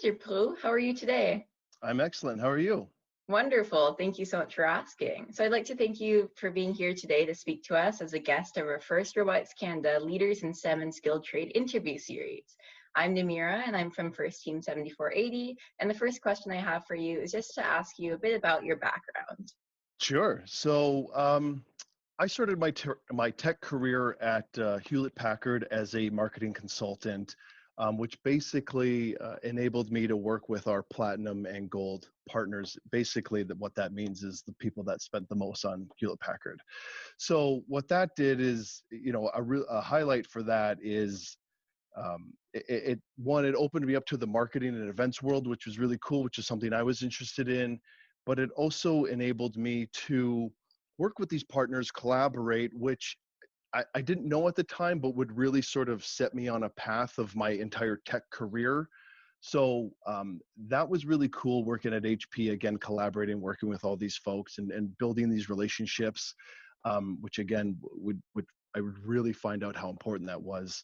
Mr. Proulx. How are you today? I'm excellent. How are you? Wonderful. Thank you so much for asking. So I'd like to thank you for being here today to speak to us as a guest of our first Robotics Canada Leaders in STEM and Skilled Trade interview series. I'm Namirah and I'm from First Team 7480. And the first question I have for you is just to ask you a bit about your background. Sure. I started my tech career at Hewlett Packard as a marketing consultant, which basically enabled me to work with our platinum and gold partners. Basically, what that means is the people that spent the most on Hewlett Packard. So what that did is, a highlight for that is it opened me up to the marketing and events world, which was really cool, which is something I was interested in. But it also enabled me to work with these partners, collaborate, which I didn't know at the time, but would really sort of set me on a path of my entire tech career. So that was really cool working at HP, again, collaborating, working with all these folks and building these relationships, which again, I would really find out how important that was.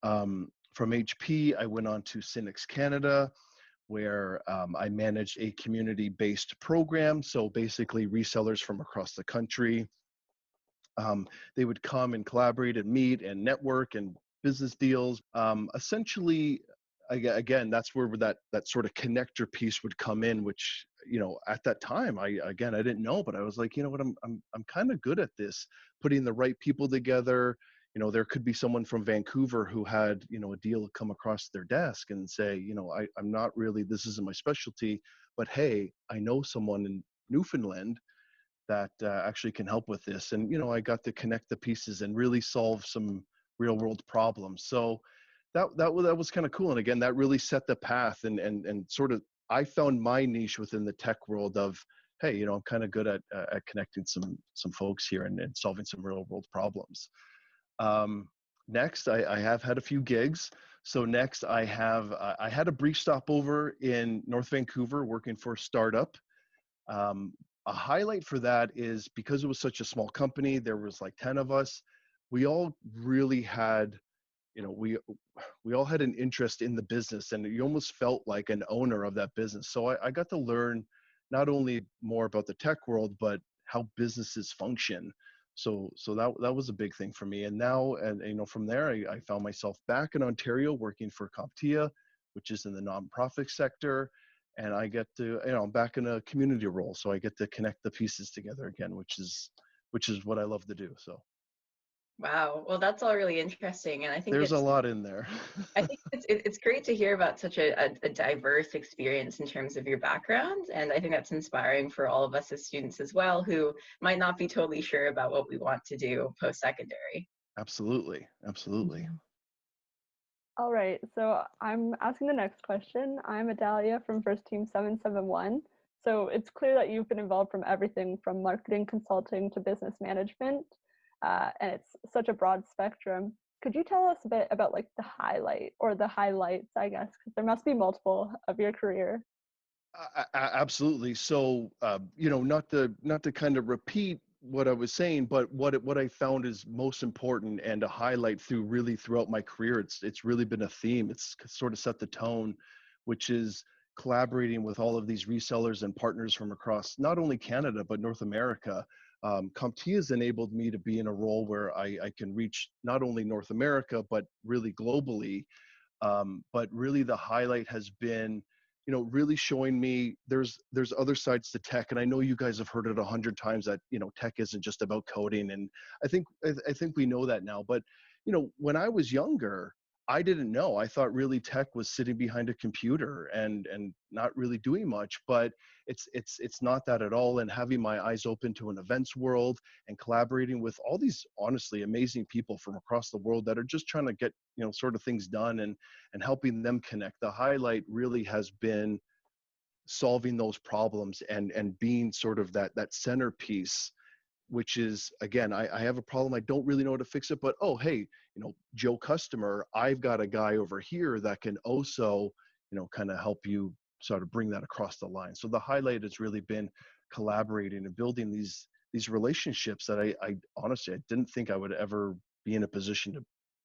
From HP, I went on to Synnex Canada, where I managed a community-based program. So basically resellers from across the country, they would come and collaborate and meet and network and business deals. Essentially, again, that's where that sort of connector piece would come in, which, at that time, I didn't know, but I was like, you know what, I'm kind of good at this, putting the right people together. There could be someone from Vancouver who had, a deal come across their desk and say, I'm not really, this isn't my specialty, but hey, I know someone in Newfoundland that actually can help with this. And, I got to connect the pieces and really solve some real world problems. So that was kind of cool. And again, that really set the path and sort of, I found my niche within the tech world of, hey, I'm kind of good at connecting some folks here and solving some real world problems. Next, I have had a few gigs. So next I had a brief stopover in North Vancouver working for a startup. A highlight for that is because it was such a small company, there was like 10 of us. We all really had, we all had an interest in the business, and you almost felt like an owner of that business. So I got to learn not only more about the tech world, but how businesses function. So that was a big thing for me. And now, from there, I found myself back in Ontario working for CompTIA, which is in the nonprofit sector. And I get to, I'm back in a community role. So I get to connect the pieces together again, which is what I love to do. So. Wow. Well, that's all really interesting. And I think there's a lot in there. I think it's great to hear about such a diverse experience in terms of your background. And I think that's inspiring for all of us as students as well, who might not be totally sure about what we want to do post-secondary. Absolutely. All right, so I'm asking the next question. I'm Adalia from First Team 771. So it's clear that you've been involved from everything from marketing consulting to business management, and it's such a broad spectrum. Could you tell us a bit about like the highlight or the highlights, I guess, because there must be multiple of your career? Absolutely. So, not to kind of repeat what I was saying, but what I found is most important and a highlight throughout my career. It's really been a theme. It's sort of set the tone, which is collaborating with all of these resellers and partners from across not only Canada but North America. CompTIA has enabled me to be in a role where I can reach not only North America but really globally. But really, the highlight has been, really showing me there's other sides to tech. And I know you guys have heard it 100 times that, tech isn't just about coding. And I think we know that now. But, when I was younger, I didn't know. I thought really tech was sitting behind a computer and not really doing much, but it's not that at all. And having my eyes open to an events world and collaborating with all these honestly amazing people from across the world that are just trying to get, sort of things done and helping them connect. The highlight really has been solving those problems and being sort of that centerpiece, which is, again, I have a problem, I don't really know how to fix it, but oh, hey, Joe customer, I've got a guy over here that can also, kind of help you sort of bring that across the line. So the highlight has really been collaborating and building these relationships that I honestly, I didn't think I would ever be in a position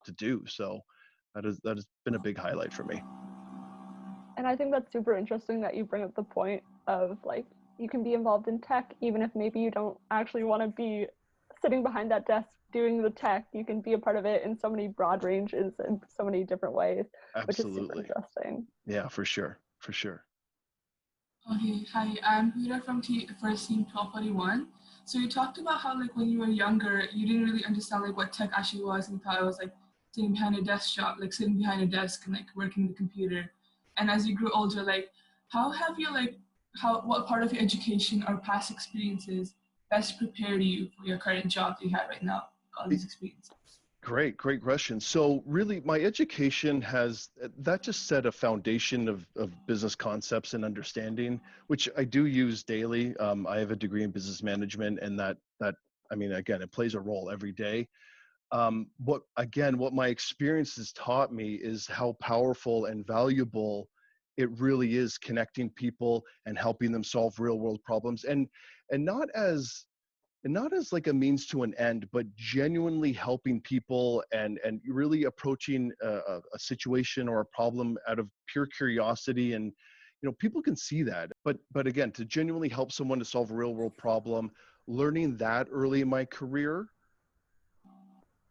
to do. So that has been a big highlight for me. And I think that's super interesting that you bring up the point of like, you can be involved in tech even if maybe you don't actually want to be sitting behind that desk doing the tech. You can be a part of it in so many broad ranges and so many different ways, which is super Absolutely. interesting. Yeah, for sure. For sure. Okay, hi, I'm Huda from First Team 1241. So you talked about how like when you were younger, you didn't really understand like what tech actually was and thought it was like sitting behind a desk job, like sitting behind a desk and like working the computer. And as you grew older, like how have you like, what part of your education or past experiences best prepared you for your current job that you have right now, all these experiences? Great question. So really my education that just set a foundation of business concepts and understanding, which I do use daily. I have a degree in business management, and that I mean, again, it plays a role every day. What my experience has taught me is how powerful and valuable it really is connecting people and helping them solve real world problems, and not as like a means to an end, but genuinely helping people and really approaching a situation or a problem out of pure curiosity. And people can see that, but again, to genuinely help someone to solve a real world problem, learning that early in my career,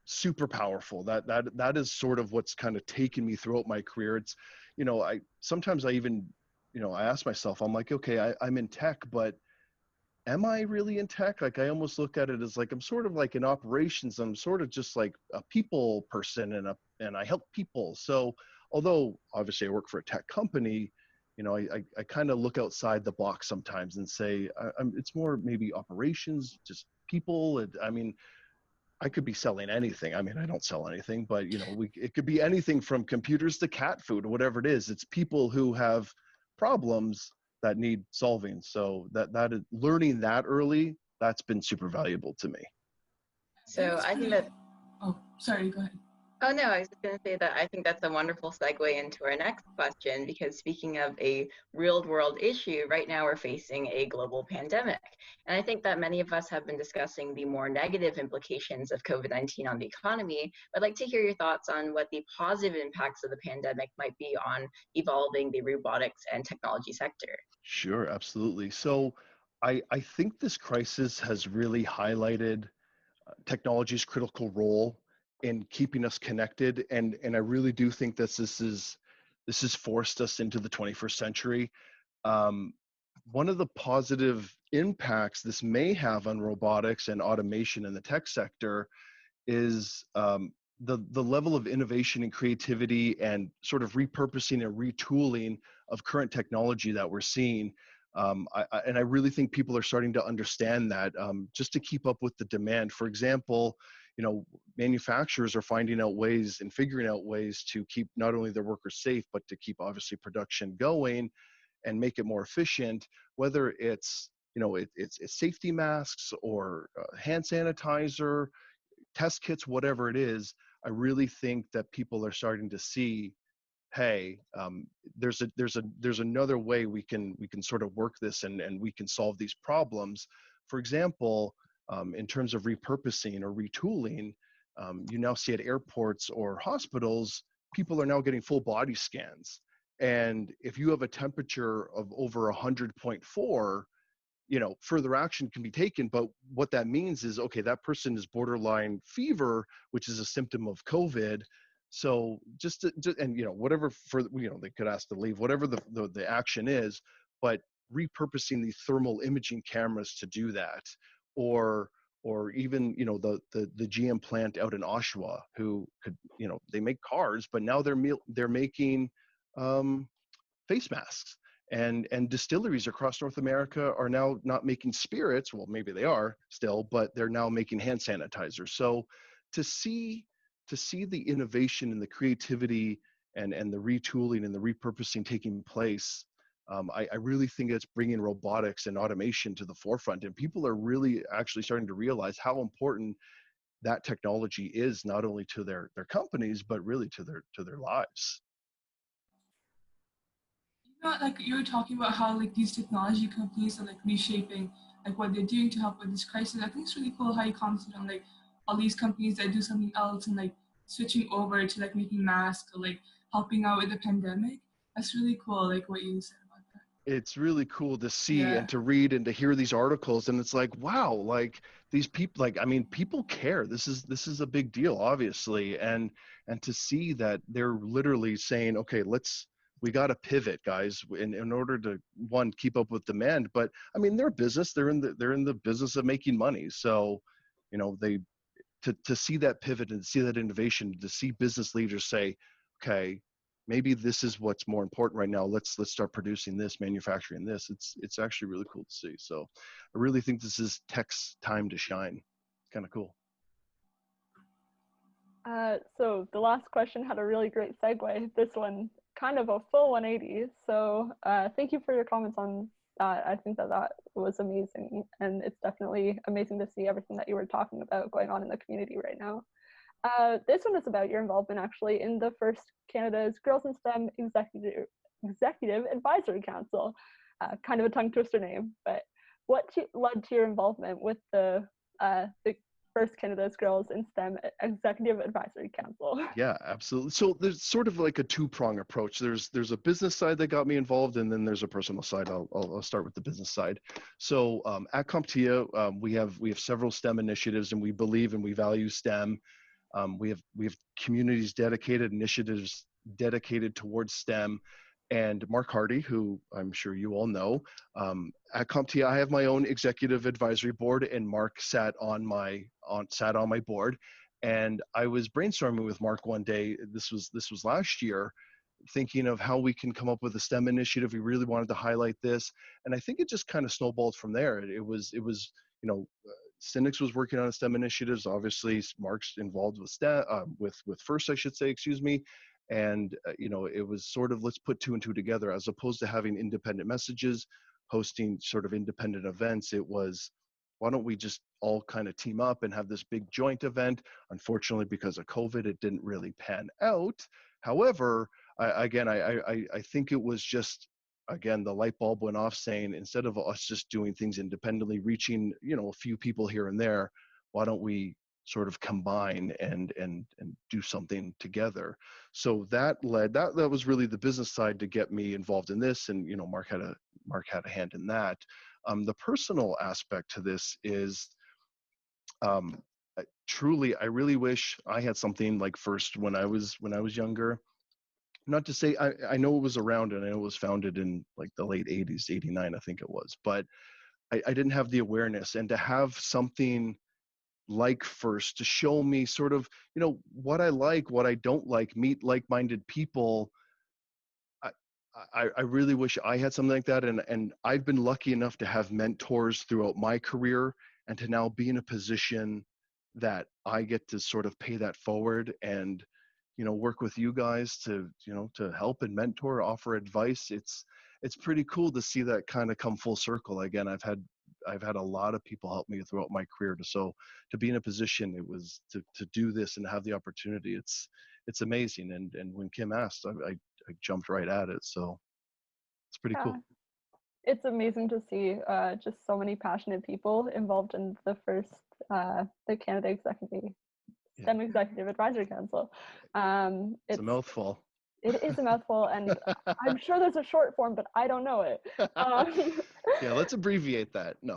super powerful. That is sort of what's kind of taken me throughout my career. It's I sometimes I even I ask myself, I'm like, okay, I'm in tech, but am I really in tech? Like, I almost look at it as like I'm sort of like in operations. I'm sort of just like a people person, and I help people. So although obviously I work for a tech company, I kind of look outside the box sometimes and say it's more maybe operations, just people. I mean, I could be selling anything. I mean, I don't sell anything, but it could be anything from computers to cat food, whatever it is. It's people who have problems that need solving. So that is, learning that early, that's been super valuable to me. So I think that, oh, sorry, go ahead. oh no, I was just going to say that I think that's a wonderful segue into our next question, because speaking of a real world issue, right now we're facing a global pandemic. And I think that many of us have been discussing the more negative implications of COVID-19 on the economy. I'd like to hear your thoughts on what the positive impacts of the pandemic might be on evolving the robotics and technology sector. Sure, absolutely. So I think this crisis has really highlighted technology's critical role in keeping us connected, and I really do think that this has forced us into the 21st century. One of the positive impacts this may have on robotics and automation in the tech sector is the level of innovation and creativity and sort of repurposing and retooling of current technology that we're seeing. And I really think people are starting to understand that, just to keep up with the demand. For example, manufacturers are finding out ways and figuring out ways to keep not only their workers safe, but to keep obviously production going and make it more efficient, whether it's it's safety masks or hand sanitizer, test kits, whatever it is. I really think that people are starting to see, hey, there's another way we can sort of work this, and we can solve these problems. For example, in terms of repurposing or retooling, you now see at airports or hospitals, people are now getting full body scans. And if you have a temperature of over 100.4, further action can be taken. But what that means is, okay, that person is borderline fever, which is a symptom of COVID. So and whatever they could ask to leave, whatever the action is, but repurposing these thermal imaging cameras to do that, or even the GM plant out in Oshawa, who could they make cars, but now they're making face masks. And distilleries across North America are now not making spirits. Well, maybe they are still, but they're now making hand sanitizer. So to see the innovation and the creativity and the retooling and the repurposing taking place, I really think it's bringing robotics and automation to the forefront. And people are really actually starting to realize how important that technology is, not only to their companies, but really to their lives. Like you were talking about how like these technology companies are like reshaping like what they're doing to help with this crisis. I think it's really cool how you commented on like all these companies that do something else and like switching over to like making masks or like helping out with the pandemic. That's really cool, like what you said about that. It's really cool to see Yeah. and to read and to hear these articles, and it's like, wow, like these people, like, I mean, people care. This is a big deal, obviously, and to see that they're literally saying, okay, we got to pivot, guys, in order to, one, keep up with demand. But I mean, they're business, they're in the business of making money, so they to see that pivot and see that innovation, to see business leaders say, okay, maybe this is what's more important right now. Let's start producing this, manufacturing this. It's actually really cool to see. So I really think this is tech's time to shine. Kind of cool. So the last question had a really great segue. This one, kind of a full 180. So thank you for your comments on that. I think that was amazing. And it's definitely amazing to see everything that you were talking about going on in the community right now. This one is about your involvement actually in the first Canada's Girls in STEM Executive Advisory Council. Kind of a tongue twister name, but what led to your involvement with the first Canada's Girls in STEM Executive Advisory Council? Yeah, absolutely. So there's sort of like a two-prong approach. There's a business side that got me involved, and then there's a personal side. I'll start with the business side. So at CompTIA, we have several STEM initiatives, and we believe and we value STEM. We have communities dedicated, initiatives dedicated towards STEM. And Mark Hardy, who I'm sure you all know, at CompTIA, I have my own executive advisory board, and Mark sat on my board. And I was brainstorming with Mark one day. This was last year, thinking of how we can come up with a STEM initiative. We really wanted to highlight this, and I think it just kind of snowballed from there. It was Cynics was working on STEM initiatives. Obviously, Mark's involved with STEM, with FIRST, I should say, excuse me. And it was sort of, let's put two and two together, as opposed to having independent messages, hosting sort of independent events. It was, why don't we just all kind of team up and have this big joint event? Unfortunately, because of COVID, it didn't really pan out. However, I think it was just, again, the light bulb went off, saying, instead of us just doing things independently, reaching a few people here and there, why don't we sort of combine and do something together? So that was really the business side to get me involved in this, and Mark had a hand in that. The personal aspect to this is, truly, I really wish I had something like FIRST when I was younger. Not to say, I know it was around, and I know it was founded in like the late 80s, 89, I think it was, but I didn't have the awareness. And to have something like FIRST to show me sort of, what I like, what I don't like, meet like-minded people, I really wish I had something like that. And I've been lucky enough to have mentors throughout my career, and to now be in a position that I get to sort of pay that forward and work with you guys to help and mentor, offer advice. It's pretty cool to see that kind of come full circle. Again, I've had a lot of people help me throughout my career, to be in a position, it was to do this and have the opportunity. It's amazing. And when Kim asked, I jumped right at it. So it's pretty cool. It's amazing to see just so many passionate people involved in the first, the Canada STEM Executive Advisory Council. It's a mouthful. It is a mouthful, and I'm sure there's a short form, but I don't know it. Yeah, let's abbreviate that. No.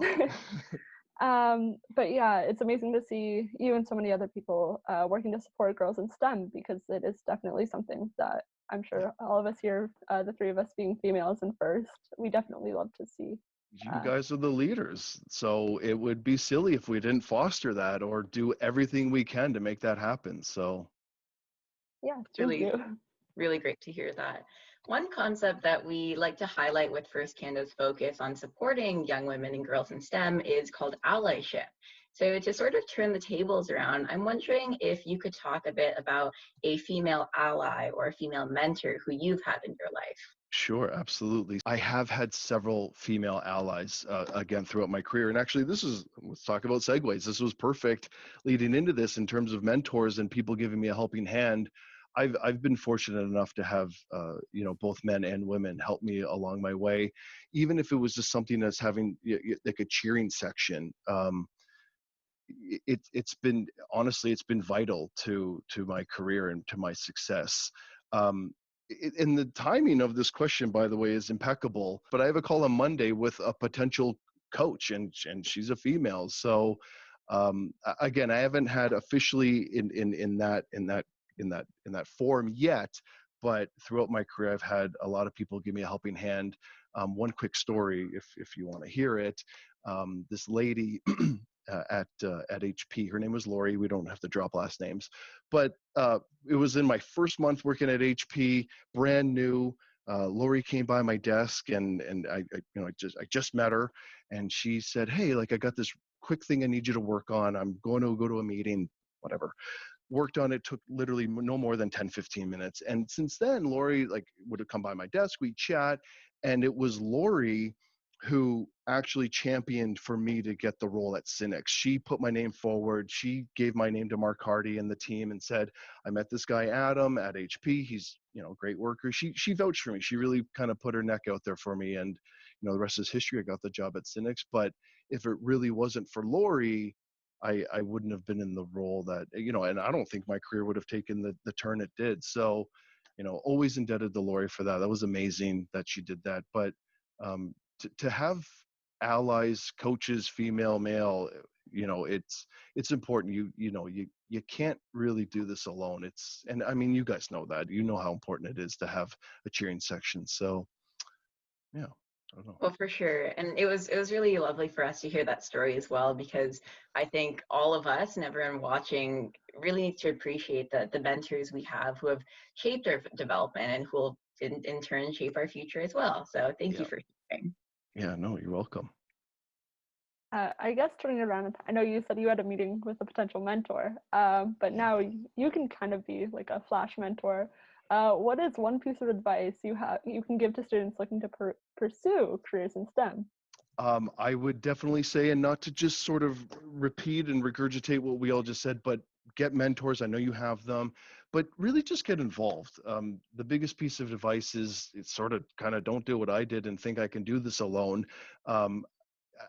But yeah, it's amazing to see you and so many other people working to support girls in STEM, because it is definitely something that I'm sure all of us here, the three of us being females in FIRST, we definitely love to see. You guys are the leaders, so it would be silly if we didn't foster that or do everything we can to make that happen. So yeah, it's really great to hear that. One concept that we like to highlight with FIRST Canada's focus on supporting young women and girls in STEM is called allyship. So to sort of turn the tables around, I'm wondering if you could talk a bit about a female ally or a female mentor who you've had in your life. Sure, absolutely. I have had several female allies, again, throughout my career. And actually, let's talk about segues. This was perfect leading into this in terms of mentors and people giving me a helping hand. I've been fortunate enough to have, both men and women help me along my way, even if it was just something that's having like a cheering section. It's been vital to my career and to my success. and the timing of this question, by the way, is impeccable. But I have a call on Monday with a potential coach, and she's a female. So again, I haven't had officially in that form yet. But throughout my career, I've had a lot of people give me a helping hand. One quick story, if you want to hear it. This lady at HP, her name was Lori. We don't have to drop last names, but it was in my first month working at HP, brand new. Lori came by my desk, and I just met her, and she said, "Hey, like I got this quick thing I need you to work on. I'm going to go to a meeting, whatever." Worked on it, took literally no more than 10-15 minutes. And since then, Lori like would have come by my desk, we'd chat, and it was Lori who actually championed for me to get the role at Synnex. She put my name forward. She gave my name to Mark Hardy and the team and said, "I met this guy Adam at HP. He's a great worker." She vouched for me. She really kind of put her neck out there for me, and the rest is history. I got the job at Synnex. But if it really wasn't for Lori, I wouldn't have been in the role that, and I don't think my career would have taken the turn it did. So, always indebted to Lori for that. That was amazing that she did that. But to have allies, coaches, female, male, it's important. You can't really do this alone. And I mean, you guys know that. You know how important it is to have a cheering section. So, yeah. Well, for sure. And it was really lovely for us to hear that story as well, because I think all of us and everyone watching really need to appreciate the mentors we have who have shaped our development and who will in turn shape our future as well. So thank you for sharing. Yeah, no, you're welcome. I guess turning it around, I know you said you had a meeting with a potential mentor, but now you can kind of be like a flash mentor. What is one piece of advice you can give to students looking to pursue careers in STEM? I would definitely say, and not to just sort of repeat and regurgitate what we all just said, but get mentors. I know you have them, but really just get involved. The biggest piece of advice is it's sort of kind of don't do what I did and think I can do this alone.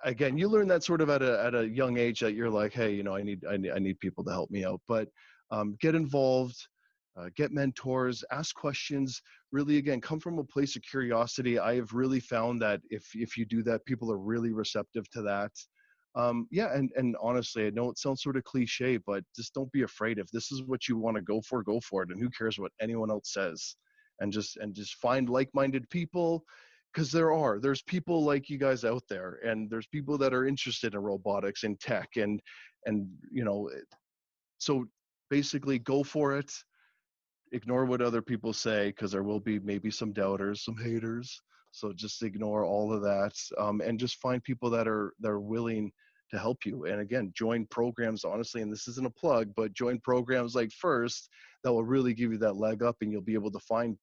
Again, you learn that sort of at a young age that you're like, hey, I need people to help me out. But get involved. Get mentors, ask questions, really, again, come from a place of curiosity. I have really found that if you do that, people are really receptive to that. And honestly, I know it sounds sort of cliche, but just don't be afraid. If this is what you want to go for it. And who cares what anyone else says? And just find like-minded people, because there's people like you guys out there, and there's people that are interested in robotics and tech, and so basically go for it. Ignore what other people say, because there will be maybe some doubters, some haters. So just ignore all of that, and just find people that are willing to help you. And again, join programs, honestly, and this isn't a plug, but join programs like FIRST that will really give you that leg up, and you'll be able to find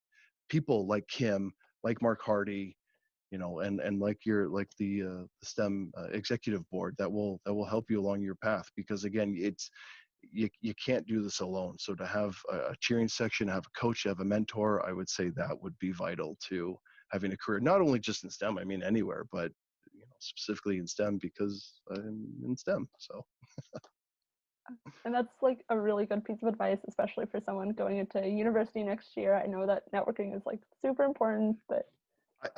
people like Kim, like Mark Hardy, and like the STEM executive board that will help you along your path. Because again, you can't do this alone. So to have a cheering section, have a coach, have a mentor, I would say that would be vital to having a career, not only just in STEM, I mean anywhere, but specifically in STEM, because I'm in STEM. So. And that's like a really good piece of advice, especially for someone going into university next year. I know that networking is like super important, but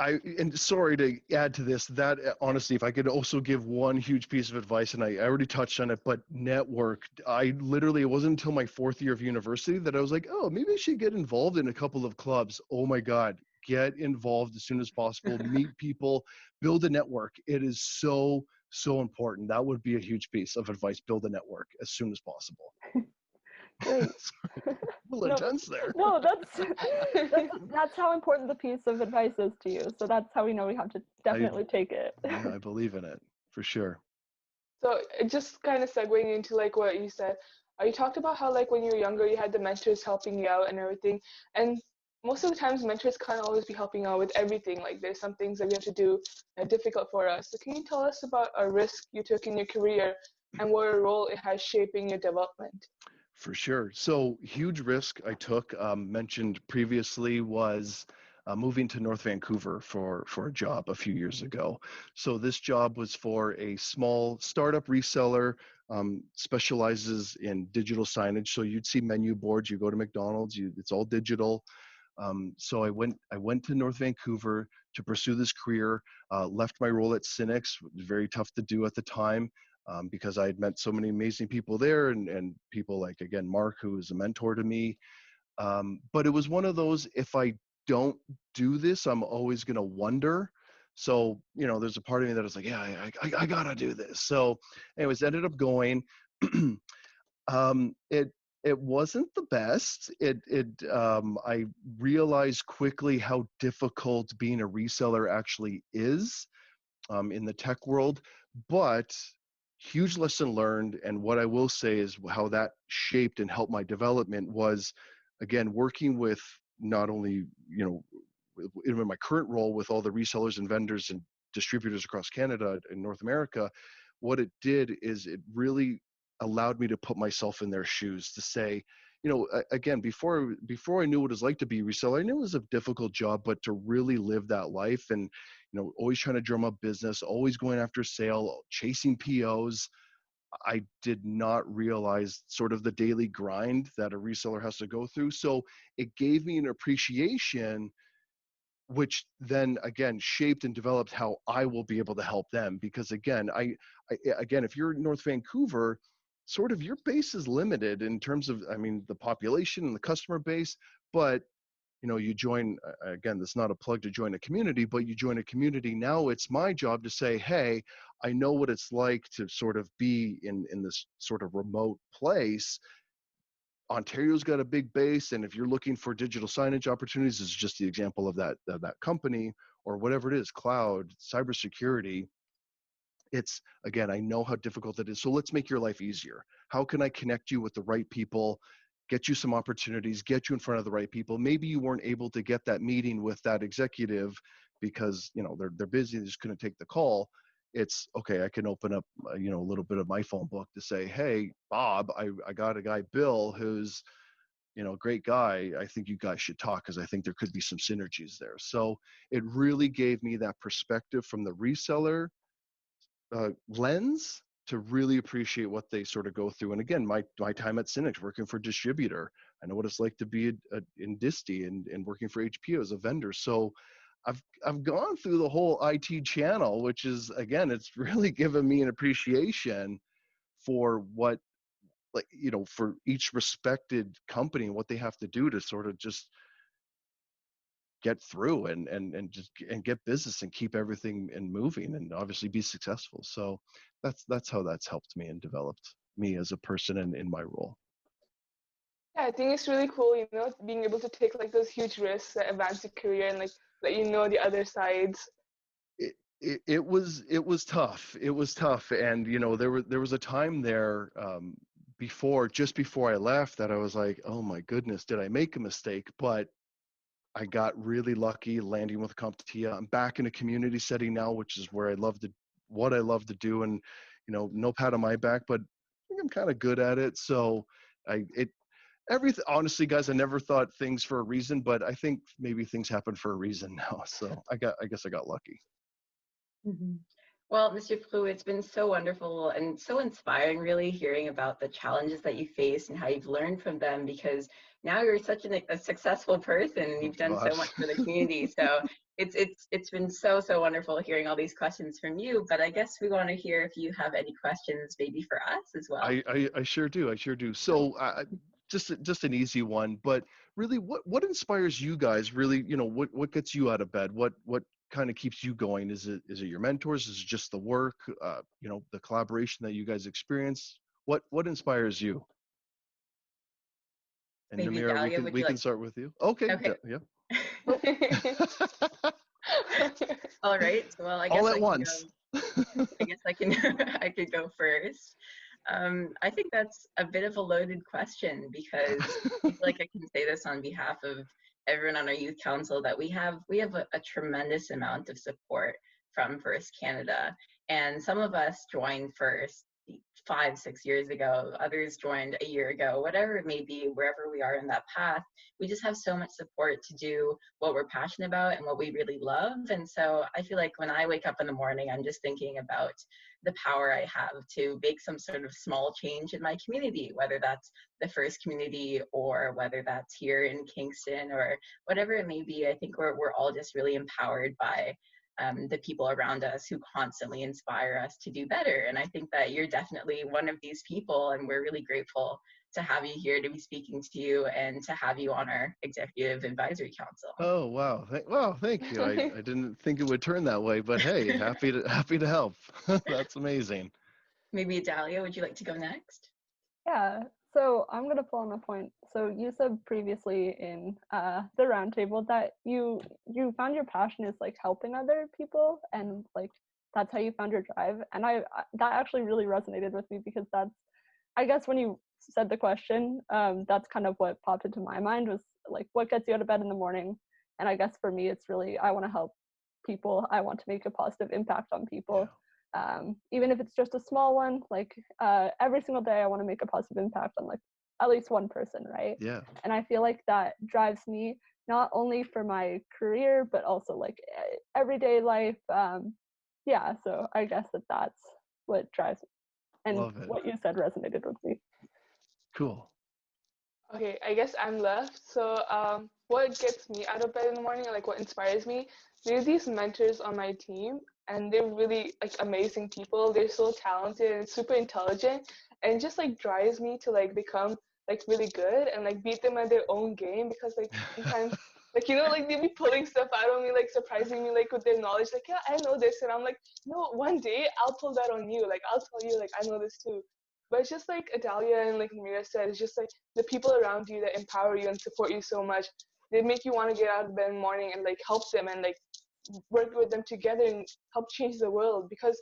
and sorry to add to this, that honestly, if I could also give one huge piece of advice, and I already touched on it, but network. It wasn't until my 4th year of university that I was like, oh, maybe I should get involved in a couple of clubs. Oh my God, get involved as soon as possible, meet people, build a network. It is so important. That would be a huge piece of advice. Build a network as soon as possible. Great. Intense there. No, that's how important the piece of advice is to you. So that's how we know we have to definitely take it. Yeah, I believe in it for sure. So just kind of segueing into like what you said, you talked about how like when you were younger you had the mentors helping you out and everything, and most of the times mentors can't always be helping out with everything. Like there's some things that we have to do that are difficult for us. So can you tell us about a risk you took in your career and what a role it has shaping your development? For sure. So huge risk I took, mentioned previously, was moving to North Vancouver for a job a few years ago. So this job was for a small startup reseller, specializes in digital signage. So you'd see menu boards, you go to McDonald's, it's all digital. So I went to North Vancouver to pursue this career, left my role at Cynics, it was very tough to do at the time, because I had met so many amazing people there, and people like, again, Mark, who was a mentor to me. But it was one of those, if I don't do this, I'm always going to wonder. So, there's a part of me that was like, yeah, I got to do this. So anyways, ended up going. It wasn't the best. I realized quickly how difficult being a reseller actually is, in the tech world, but huge lesson learned. And what I will say is how that shaped and helped my development was, again, working with not only, in my current role with all the resellers and vendors and distributors across Canada and North America, what it did is it really allowed me to put myself in their shoes, to say, again, before I knew what it was like to be a reseller, I knew it was a difficult job, but to really live that life and, always trying to drum up business, always going after sale, chasing POs, I did not realize sort of the daily grind that a reseller has to go through. So it gave me an appreciation, which then again shaped and developed how I will be able to help them. Because again, again, if you're in North Vancouver, sort of your base is limited in terms of, the population and the customer base, but you join, again, that's not a plug to join a community, but you join a community. Now it's my job to say, hey, I know what it's like to sort of be in this sort of remote place. Ontario's got a big base, and if you're looking for digital signage opportunities, this is just the example of that company, or whatever it is, cloud, cybersecurity. It's, again, I know how difficult it is, so let's make your life easier. How can I connect you with the right people, get you some opportunities, get you in front of the right people? Maybe you weren't able to get that meeting with that executive because they're busy, they just couldn't take the call. It's okay, I can open up a little bit of my phone book to say, hey, Bob, I got a guy, Bill, who's great guy. I think you guys should talk because I think there could be some synergies there. So it really gave me that perspective from the reseller lens to really appreciate what they sort of go through. And again, my time at Cynics working for distributor, I know what it's like to be in Disty and working for HPO as a vendor. So I've gone through the whole IT channel, which is, again, it's really given me an appreciation for what, for each respected company and what they have to do to sort of just get through and get business and keep everything and moving and obviously be successful. So that's how that's helped me and developed me as a person and in my role. Yeah, I think it's really cool, being able to take like those huge risks that advance your career and like let the other sides. It was tough. It was tough, and there was a time there just before I left that I was like, oh my goodness, did I make a mistake? But I got really lucky landing with CompTIA. I'm back in a community setting now, which is where what I love to do, and no pat on my back, but I think I'm kind of good at it. So everything, honestly, guys, I never thought things for a reason, but I think maybe things happen for a reason now. So I guess I got lucky. Mm-hmm. Well, Mr. Proulx, it's been so wonderful and so inspiring, really, hearing about the challenges that you faced and how you've learned from them, because now you're such a successful person and you've done so much for the community. So it's been so wonderful hearing all these questions from you. But I guess we want to hear if you have any questions maybe for us as well. I sure do. So just an easy one, but really, what inspires you guys? Really, what gets you out of bed? What kind of keeps you going? Is it your mentors? Is it just the work? The collaboration that you guys experience? What inspires you? And maybe Namirah, Adalia, we can start with you. Okay. Yeah. All right. Well, I guess all at once. I guess I can I could go first. I think that's a bit of a loaded question, because I feel like I can say this on behalf of everyone on our youth council, that we have a tremendous amount of support from First Canada, and some of us joined first 5-6 years ago, others joined a year ago, whatever it may be, wherever we are in that path, we just have so much support to do what we're passionate about and what we really love. And so I feel like when I wake up in the morning, I'm just thinking about the power I have to make some sort of small change in my community, whether that's the first community or whether that's here in Kingston or whatever it may be. I think we're all just really empowered by the people around us who constantly inspire us to do better. And I think that you're definitely one of these people, and we're really grateful to have you here, to be speaking to you, and to have you on our Executive Advisory Council. Oh, wow. Thank you. I didn't think it would turn that way, but hey, happy to help. That's amazing. Maybe Adalia, would you like to go next? Yeah, so I'm going to pull on a point. So you said previously in the roundtable that you found your passion is like helping other people, and like that's how you found your drive. And that actually really resonated with me, because that's, I guess when you said the question, that's kind of what popped into my mind, was like, what gets you out of bed in the morning? And I guess for me, it's really, I want to help people. I want to make a positive impact on people. Yeah. Even if it's just a small one, like every single day I want to make a positive impact on like at least one person, right? Yeah. And I feel like that drives me not only for my career, but also like everyday life. Yeah, so I guess that's what drives me. And what you said resonated with me. Cool. Okay, I guess I'm left. So what gets me out of bed in the morning, like what inspires me, there are these mentors on my team, and they're really like amazing people. They're so talented and super intelligent, and it just like drives me to like become like really good and like beat them at their own game, because like sometimes like, you know, like they'll be pulling stuff out on me, like surprising me like with their knowledge, like, yeah, I know this, and I'm like, no, one day I'll pull that on you, like I'll tell you like I know this too. But it's just like Adalia and like Namirah said, it's just like the people around you that empower you and support you so much. They make you want to get out of bed in the morning and like help them and like work with them together and help change the world. Because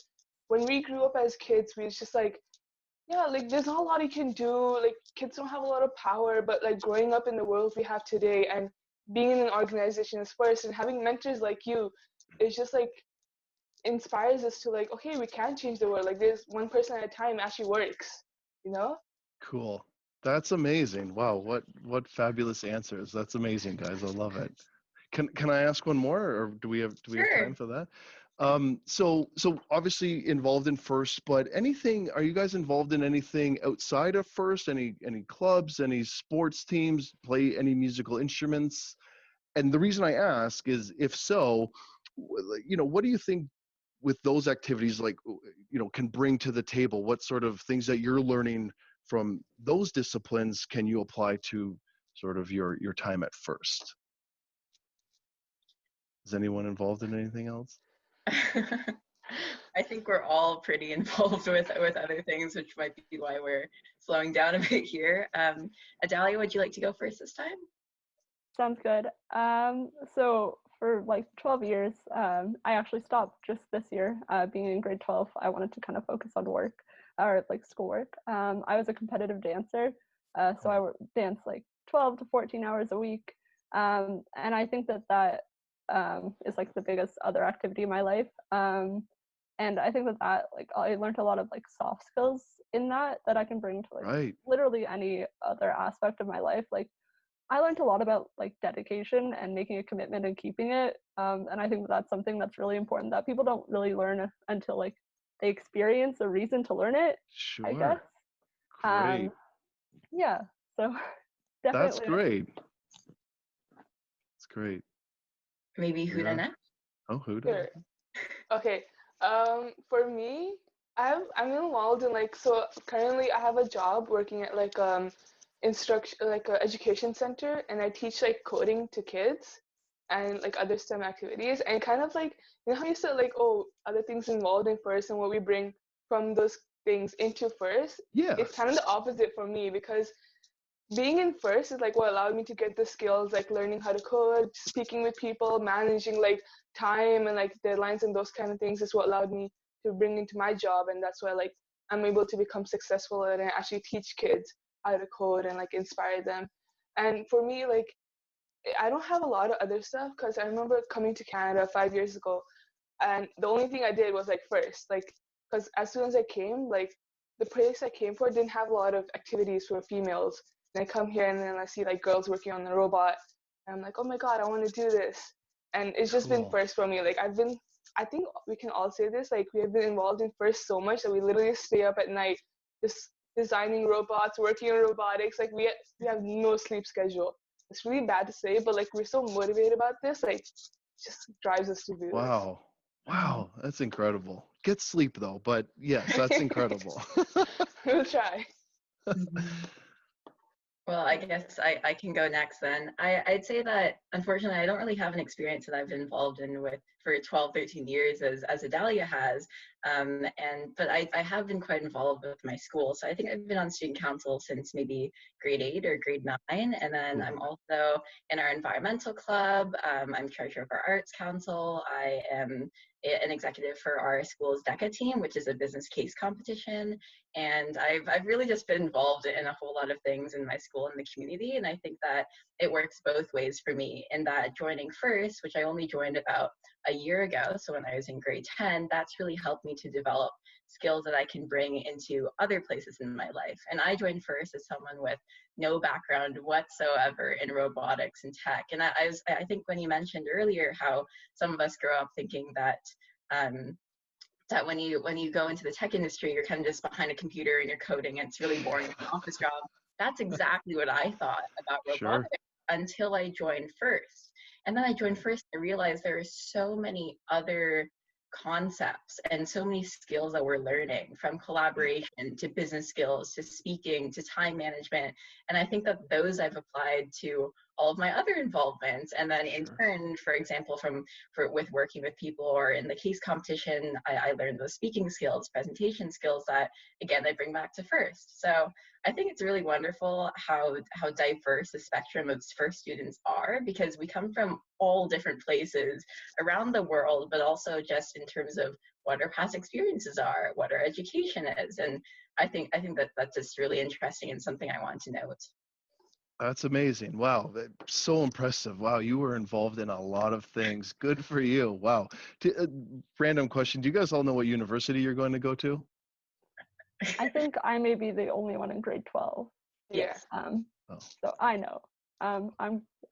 when we grew up as kids, we was just like, yeah, like there's not a lot you can do. Like kids don't have a lot of power, but like growing up in the world we have today and being in an organization is first, and having mentors like you, it's just like inspires us to like, okay, we can change the world. Like there's one person at a time actually works, you know? Cool. That's amazing. Wow, what fabulous answers. That's amazing, guys. I love it. Can I ask one more, or do we have time for that? So obviously involved in FIRST, but are you guys involved in anything outside of FIRST? Any clubs, any sports teams, play any musical instruments? And the reason I ask is, if so, you know, what do you think with those activities, like, you know, can bring to the table? What sort of things that you're learning from those disciplines can you apply to sort of your time at FIRST? Is anyone involved in anything else? I think we're all pretty involved with other things, which might be why we're slowing down a bit here. Adalia, would you like to go first this time? Sounds good. So for like 12 years, I actually stopped just this year. Being in grade 12, I wanted to kind of focus on work, or like schoolwork. I was a competitive dancer, so I would dance like 12 to 14 hours a week. And I think that is like the biggest other activity in my life. And I think that like I learned a lot of like soft skills in that I can bring to like literally any other aspect of my life. Like I learned a lot about like dedication and making a commitment and keeping it. And I think that's something that's really important that people don't really learn until like they experience a reason to learn it. Sure. I guess. Great. Yeah. So definitely. That's great. That's great. Maybe Huda next? Oh, Huda. Sure. Okay. For me, I'm involved in like, so currently I have a job working at like instruction, like a education center, and I teach like coding to kids and like other STEM activities, and kind of like, you know how you said like, oh, other things involved in FIRST and what we bring from those things into FIRST. Yeah. It's kind of the opposite for me, because being in FIRST is like what allowed me to get the skills, like learning how to code, speaking with people, managing like time and like deadlines and those kind of things is what allowed me to bring into my job. And that's why like I'm able to become successful and actually teach kids how to code and like inspire them. And for me, like I don't have a lot of other stuff, because I remember coming to Canada 5 years ago, and the only thing I did was like FIRST, like, because as soon as I came, like the place I came for didn't have a lot of activities for females. And I come here and then I see like girls working on the robot, and I'm like, oh my god, I want to do this. And it's just been Cool. first for me. Like I think we can all say this, like we have been involved in first so much that we literally stay up at night just designing robots, working on robotics. Like we have no sleep schedule. It's really bad to say, but like we're so motivated about this, like it just drives us to do Wow. Wow, that's incredible. Get sleep though, but yes, that's incredible. this. We'll try. Well, I guess I can go next then. I'd say that unfortunately I don't really have an experience that I've been involved in with for 12, 13 years as Adalia has. But I have been quite involved with my school. So I think I've been on student council since maybe grade 8 or grade 9. And then I'm also in our environmental club. I'm treasurer of our arts council. I am an executive for our school's DECA team, which is a business case competition. And I've really just been involved in a whole lot of things in my school and the community. And I think that it works both ways for me in that joining first, which I only joined about a year ago. So when I was in grade 10, that's really helped me to develop skills that I can bring into other places in my life. And I joined first as someone with no background whatsoever in robotics and tech. And I think when you mentioned earlier how some of us grow up thinking that that when you go into the tech industry, you're kind of just behind a computer and you're coding and it's really boring, it's an office job. That's exactly what I thought about robotics until I joined first. And then I joined first and I realized there are so many other concepts and so many skills that we're learning, from collaboration to business skills to speaking to time management. And I think that those I've applied to all of my other involvements. And then in turn, for example, with working with people or in the case competition, I learned those speaking skills, presentation skills that, again, I bring back to first. So I think it's really wonderful how diverse the spectrum of first students are, because we come from all different places around the world, but also just in terms of what our past experiences are, what our education is. And I think that that's just really interesting and something I want to note. That's amazing. Wow. So impressive. Wow. You were involved in a lot of things. Good for you. Wow. Random question. Do you guys all know what university you're going to go to? I think I may be the only one in grade 12. Yes. So I know. I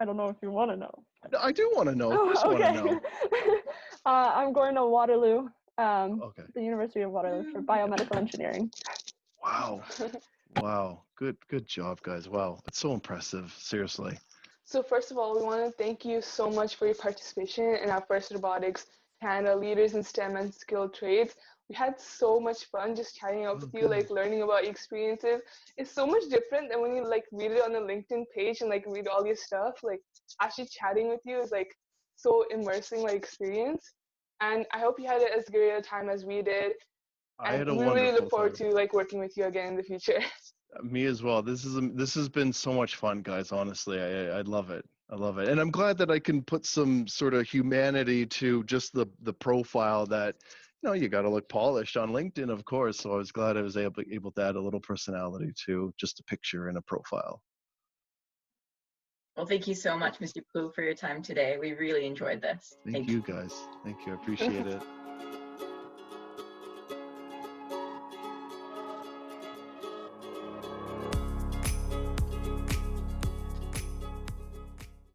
don't know if you want to know. I do want to know. Of course I want to know. I'm going to Waterloo, Okay. the University of Waterloo for biomedical engineering. Wow. Wow. Good job, guys. Wow. It's so impressive. Seriously. So first of all, we want to thank you so much for your participation in our first Robotics Canada Leaders in STEM and Skilled Trades. We had so much fun just chatting up with you, like learning about your experiences. It's so much different than when you like read it on the LinkedIn page and like read all your stuff. Like actually chatting with you is like so immersing like experience. And I hope you had as great a time as we did. I had a we wonderful really look forward time. to like working with you again in the future. Me as well. This has been so much fun, guys. Honestly, I love it. I love it, and I'm glad that I can put some sort of humanity to just the profile that, you know, you got to look polished on LinkedIn, of course. So I was glad I was able to add a little personality to just a picture and a profile. Well, thank you so much, Mr. Proulx, for your time today. We really enjoyed this. Thank you, guys. Thank you. I appreciate it.